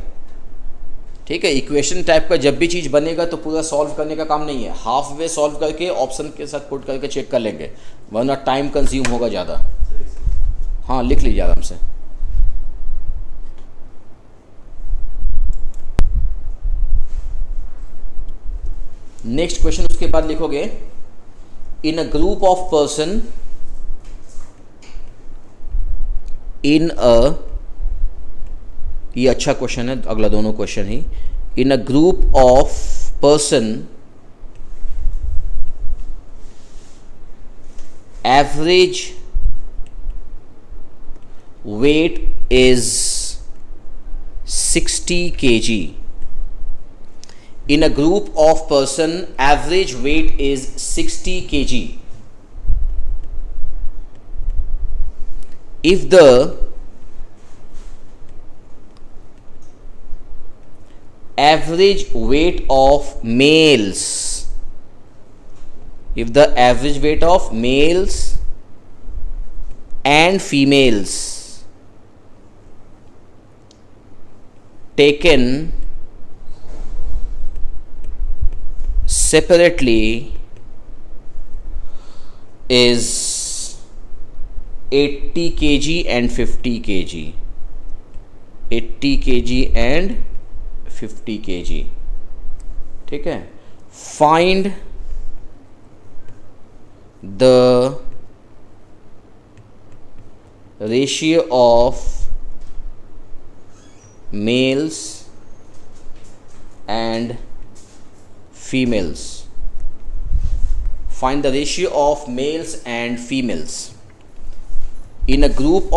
Speaker 1: ठीक है, इक्वेशन टाइप का जब भी चीज़ बनेगा तो पूरा सॉल्व करने का काम नहीं है, हाफ वे सॉल्व करके ऑप्शन के साथ पुट करके चेक कर लेंगे, वरना टाइम कंज्यूम होगा ज़्यादा। हाँ, लिख लीजिए आराम से। नेक्स्ट क्वेश्चन उसके बाद लिखोगे, in a group of person in a, ये अच्छा क्वेश्चन है, अगला दोनों क्वेश्चन ही। In a group of person average weight is 60 kg. In a group of person, average weight is 60 kg. If the average weight of males, if the average weight of males and females taken separately is 80 kg and 50 kg, 80 kg and 50 kg, ठीक है। Find the ratio of males and females. Find the ratio of males and females. In a group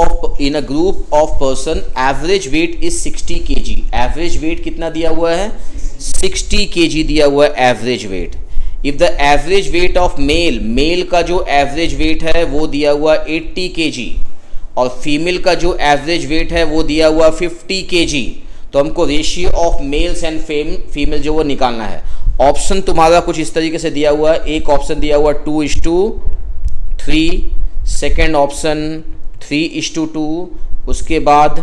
Speaker 1: of person, average weight is 60 kg. Average weight कितना दिया हुआ है? 60 kg दिया हुआ है average weight. If the average weight of male का जो average weight है वो दिया हुआ 80 kg और फीमेल का जो एवरेज वेट है वो दिया हुआ 50 kg, तो हमको ratio of males and female जो वो निकालना है। ऑप्शन तुम्हारा कुछ इस तरीके से दिया हुआ है। एक ऑप्शन दिया हुआ 2:3, सेकेंड ऑप्शन 3:2, उसके बाद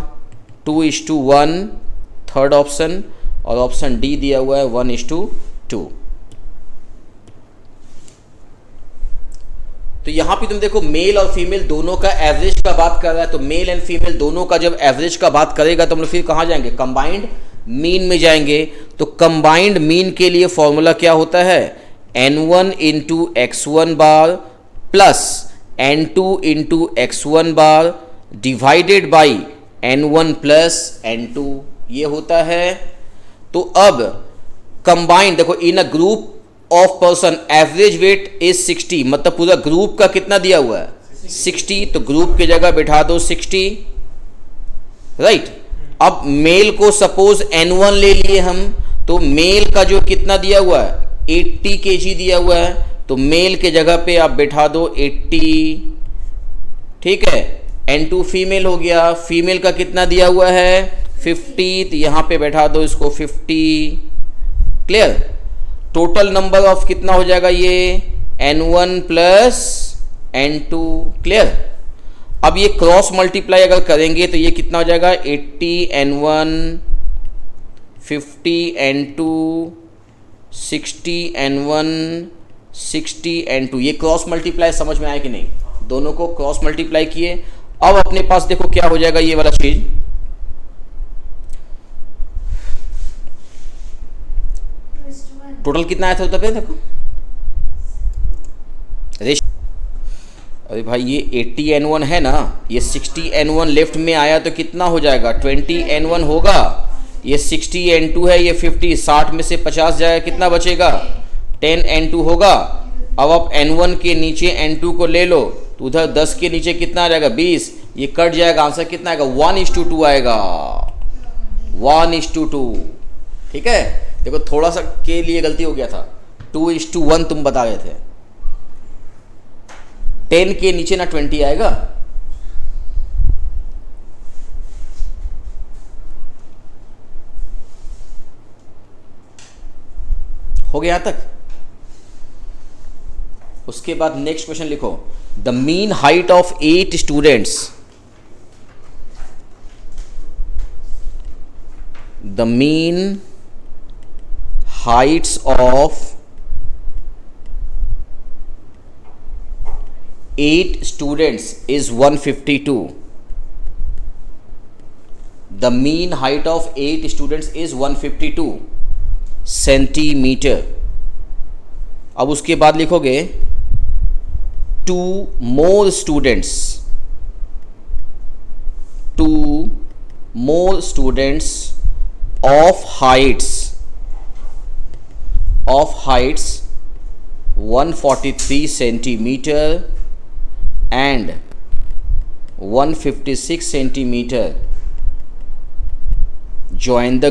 Speaker 1: 2:1 थर्ड ऑप्शन, और ऑप्शन डी दिया हुआ है 1:2। तो यहाँ पे तुम देखो मेल और फीमेल दोनों का एवरेज का बात कर रहा है, तो मेल एंड फीमेल दोनों का जब एवरेज का बात करेगा तो हम लोग फिर कहाँ जाएंगे? कंबाइंड मीन में जाएंगे। तो कंबाइंड मीन के लिए फॉर्मूला क्या होता है? N1 into x1 bar plus N2 into x1 bar divided by N1 plus N2, ये होता है। तो अब कंबाइंड देखो, in a group of person average weight is 60, मतलब पूरा ग्रुप का कितना दिया हुआ है? 60, तो ग्रुप की जगह बिठा दो 60, राइट। अब मेल को सपोज N1 ले लिए हम, तो मेल का जो कितना दिया हुआ है? 80 kg दिया हुआ है, तो मेल के जगह पे आप बिठा दो 80, ठीक है। N2 फीमेल हो गया, फीमेल का कितना दिया हुआ है? 50, तो यहां पे बैठा दो इसको 50, क्लियर। टोटल नंबर ऑफ कितना हो जाएगा ये? N1 plus N2, clear. अब ये क्रॉस मल्टीप्लाई अगर करेंगे तो ये कितना हो जाएगा? 80 N1, 50 N2, 60 N1, 60 N2। ये क्रॉस मल्टीप्लाई समझ में आया कि नहीं? दोनों को क्रॉस मल्टीप्लाई किए। अब अपने पास देखो क्या हो जाएगा ये वाला चीज, टोटल कितना आया था उधर पे देखो। अरे भाई ये 80 N1 है ना, ये 60 N1 लेफ्ट में आया तो कितना हो जाएगा? 20 N1 होगा। ये 60 N2 है, ये 50, 60 में से 50 जाएगा, कितना बचेगा? 10 N2 होगा। अब आप N1 के नीचे N2 को ले लो तो उधर 10 के नीचे कितना आ जाएगा 20, ये कट जाएगा, आंसर कितना आएगा 1:2 आएगा, 1:2। ठीक है, देखो थोड़ा सा के लिए गलती हो गया था, 2:1 तुम बता रहे थे, 10 के नीचे ना 20 आएगा। हो गया यहां तक। उसके बाद नेक्स्ट क्वेश्चन लिखो, the mean height of 8 students, the mean Heights of 8 students is 152। The mean height of 8 students is 152 centimetre. अब उसके बाद लिखोगे 2 more students, 2 more students of heights 143 centimeter and 156 centimeter join the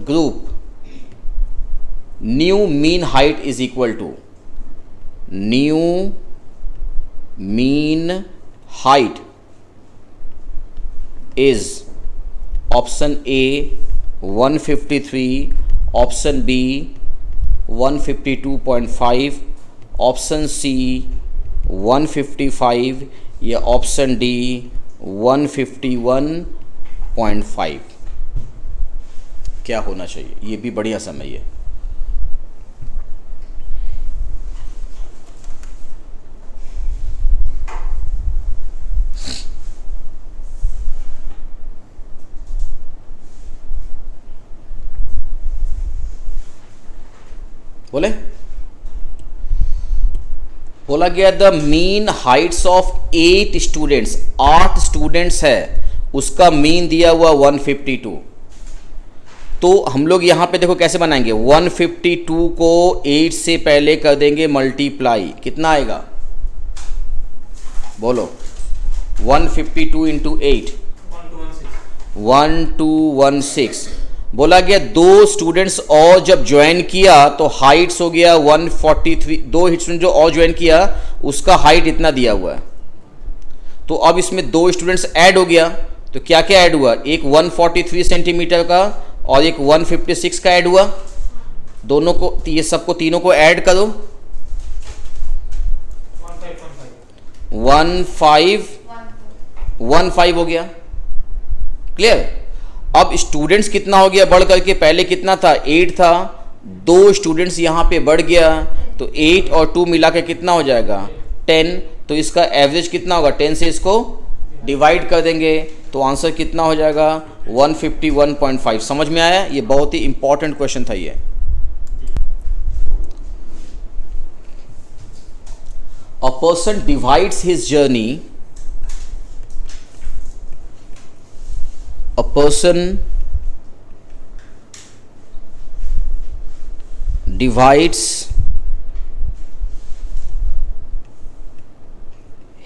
Speaker 1: group, new mean height is equal to, new mean height is option A 153, option B 152.5, option C 155 या option D 151.5। क्या होना चाहिए, ये भी बढ़िया समय है। बोले, बोला गया the mean Heights of 8 students, 8 students है, उसका मीन दिया हुआ 152। तो हम लोग यहां पे देखो कैसे बनाएंगे, 152 को 8 से पहले कर देंगे मल्टीप्लाई, कितना आएगा बोलो, 152 इंटू 8 1216। बोला गया 2 स्टूडेंट्स और जब ज्वाइन किया तो हाइट्स हो गया 143, 2 स्टूडेंट जो और ज्वाइन किया उसका हाइट इतना दिया हुआ है। तो अब इसमें 2 स्टूडेंट्स ऐड हो गया, तो क्या क्या ऐड हुआ, एक 143 सेंटीमीटर का और एक 156 का ऐड हुआ, दोनों को ये सबको तीनों को ऐड करो, 1515 हो गया। क्लियर। अब स्टूडेंट्स कितना हो गया बढ़ करके, पहले कितना था 8 था, 2 स्टूडेंट्स यहाँ पे बढ़ गया तो 8 और 2 मिला के कितना हो जाएगा 10। तो इसका एवरेज कितना होगा, 10 से इसको डिवाइड कर देंगे तो आंसर कितना हो जाएगा 151.5। समझ में आया, ये बहुत ही इंपॉर्टेंट क्वेश्चन था ये। A person divides his journey, a person divides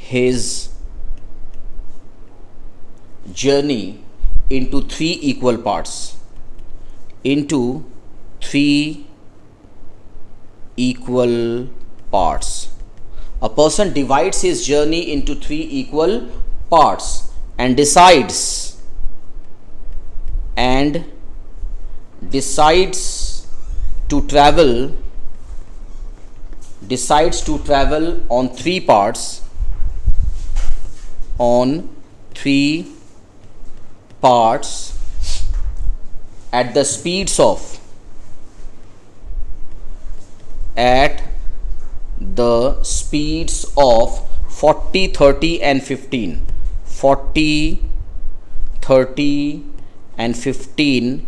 Speaker 1: his journey into 3 equal parts, into 3 equal parts. A person divides his journey into 3 equal parts and decides to travel on 3 parts, at the speeds of 40, 30 and 15, 40, 30 and 15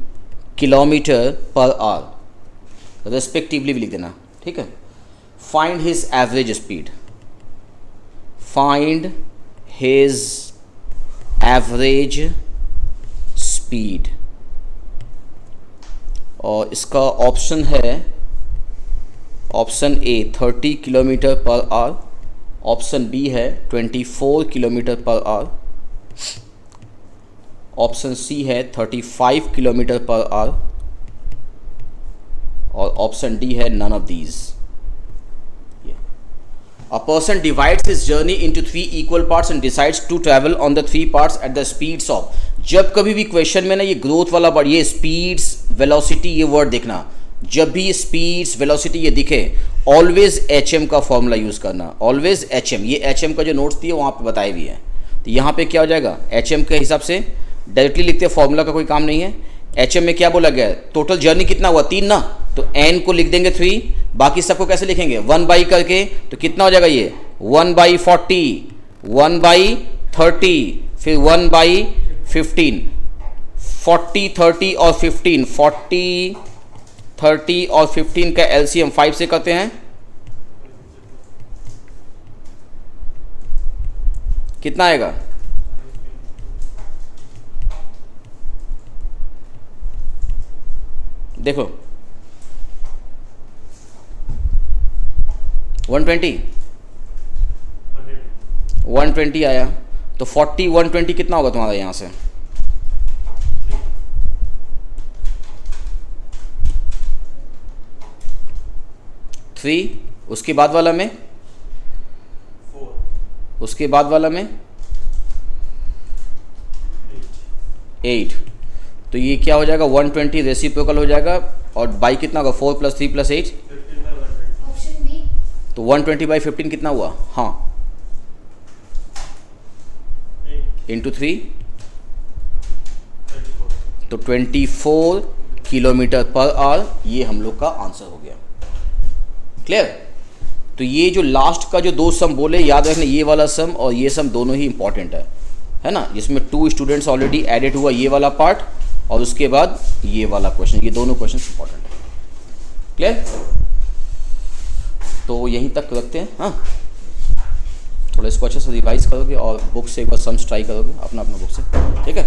Speaker 1: kilometre per hour respectively भी लिख देना, ठीक है। Find his average speed, find his average speed, और इसका option है option A 30 kilometre per hour, option B है 24 kilometre per hour, option C है 35 किलोमीटर पर आवर और ऑप्शन डी है none of these. A person divides his journey into 3 equal parts and decides to travel on the 3 parts at the speeds of। जब कभी भी question में ना ये growth वाला वर्ड, ये स्पीड्स वेलोसिटी, ये वर्ड देखना, जब भी स्पीड्स वेलोसिटी ये दिखे ऑलवेज HM का फॉर्मूला यूज़ करना, ऑलवेज HM। ये HM का जो नोट्स दिए वहाँ पे बताए भी हैं। तो यहाँ पे क्या हो जाएगा, HM के हिसाब से डायरेक्टली लिखते, फॉर्मूला का कोई काम नहीं है। HM में क्या बोला गया है, टोटल जर्नी कितना हुआ 3 ना, तो n को लिख देंगे 3, बाकी सबको कैसे लिखेंगे 1 बाई करके, तो कितना हो जाएगा ये 1 बाई 40, 1 बाई 30, फिर 1 बाई 15, 40 30 और 15, 40 30 और 15 का LCM 5 से करते हैं, कितना आएगा, देखो 120 आया, तो 40 120 कितना होगा तुम्हारा यहाँ से, 3, उसके बाद वाला में
Speaker 3: 4,
Speaker 1: उसके बाद वाला में 8, तो ये क्या हो जाएगा 120 रेसिप्रोकल हो जाएगा, और बाई कितना होगा 4 + 3 + 8,
Speaker 3: 15 by 120।
Speaker 2: Option B.
Speaker 1: तो 120/15 कितना हुआ, हाँ,
Speaker 3: 8,
Speaker 1: इंटू 3,
Speaker 3: 34।
Speaker 1: तो 24 किलोमीटर पर आवर, ये हम लोग का आंसर हो गया। क्लियर। तो ये जो लास्ट का जो 2 सम बोले, याद रखना ये वाला सम और ये सम दोनों ही इंपॉर्टेंट है ना, जिसमें 2 स्टूडेंट्स ऑलरेडी एडेड हुआ, ये वाला पार्ट और उसके बाद ये वाला क्वेश्चन, ये दोनों क्वेश्चन इंपॉर्टेंट है। क्लियर। तो यहीं तक रखते हैं, हाँ, थोड़ा इसको अच्छे से रिवाइज करोगे और बुक से एक बार सम्स ट्राई करोगे अपना बुक से, ठीक है।